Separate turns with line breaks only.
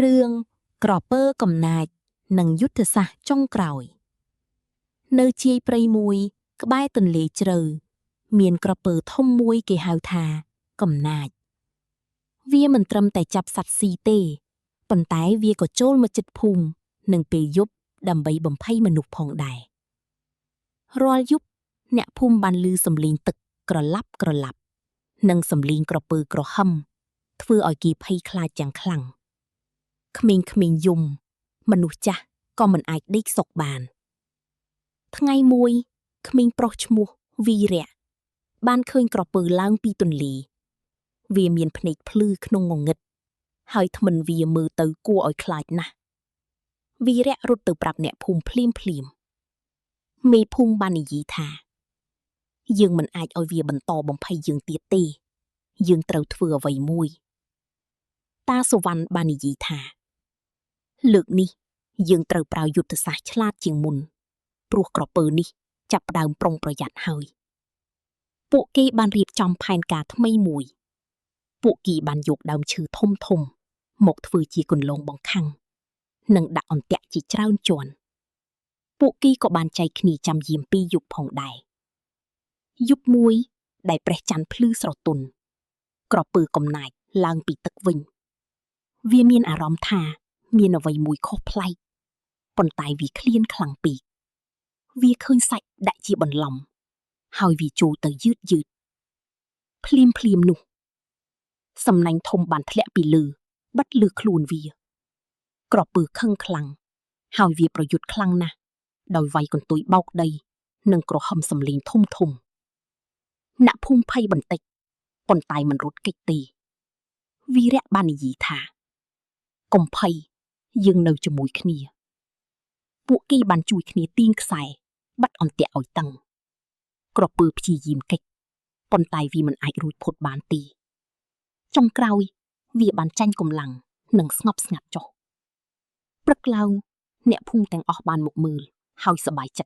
រឿងក្រពើកំណាចនិងយុទ្ធសាស្ត្រចុងក្រោយនៅជាយព្រៃមួយក្បែរទន្លេជ្រៅមានក្រពើធំមួយគេហៅថាកំណាចវាមិនត្រឹមតែចាប់សត្វស៊ីទេប៉ុន្តែវាក៏ចូលមកជិតភូមិនឹងពេលយប់ដើម្បីបំភ័យមនុស្សផងដែររាល់យប់អ្នកភូមិបានឮសំឡេងទឹកក្រឡាប់និងសំឡេងក្រពើក្រហមធ្វើឲ្យគេភ័យខ្លាចយ៉ាងខ្លាំងក្មេងៗយំមនុស្សចាស់ក៏មិនអាចដេកសុខបានថ្ងៃមួយក្មេងប្រុសឈ្មោះវីរៈបានឃើញក្រពើឡើងពីទន្លេវាមានភ្នែកភ្លឺក្នុងងងឹតហើយធ្មិនវាមើលទៅគួរឲ្យខ្លាចណាស់វីរៈរត់ទៅប្រាប់អ្នកភូមិភ្លាមមេភូមិបាននិយាយថាយើងមិនអាចឲ្យវាបន្តបំភ័យយើងទៀតទេយើងត្រូវធ្វើអ្វីមួយតាសុវណ្ណបាននិយាយថាលើកនេះយើងត្រូវប្រើយុទ្ធសាស្ត្រឆ្លាតជាងមុនព្រោះក្រពើនេះចាប់ផ្ដើមប្រុងប្រយ័ត្នហើយពួកគេបានរៀបចំផែនការថ្មីមួយពួកគេបានយកដើមឈើធំមកធ្វើជាគន្លងបង្ខាំងនិងដាក់អន្ទាក់ជាច្រើនជាន់ពួកគេក៏បានចែកគ្នាចាំយាមពីរយប់ផងដែរយប់មួយដែលព្រះច័ន្ទភ្លឺស្រទន់ក្រពើកំណាចឡើងពីទឹកវិញវាមានអារម្មណ៍ថាមានអ្វីមួយខុសប្លែកប៉ុន្តែវាឃ្លានខ្លាំងពេកវាឃើញសាច់ដាក់ជាបន្លំហើយវាចូលទៅយឺតភ្លាមនោះសំណាញ់ធំបានធ្លាក់ពីលើបិទលើខ្លួនវាក្រពើខឹងខ្លាំងហើយវាប្រយុទ្ធខ្លាំងណាស់ដោយវាយកន្ទុយបោកដីនិងក្រហមសំឡេងធំអ្នកភូមិភ័យបន្តិចប៉ុន្តែមិនរត់គេចទេវីរៈបាននិយាយថាកុំភ័យយើងនៅជាមួយគ្នាពួកគេបានជួយគ្នាទាញខ្សែបាត់អន្ទាក់ឲ្យតឹងក្រពើព្យាយាមគេចប៉ុន្តែវាមិនអាចរួចផុតបានទេចុងក្រោយវាបានចាញ់កម្លាំងនិងស្ងប់ស្ងាត់ចុះព្រឹកឡើងអ្នកភូមិទាំងអស់បានមកមើលហើយសប្បាយចិត្ត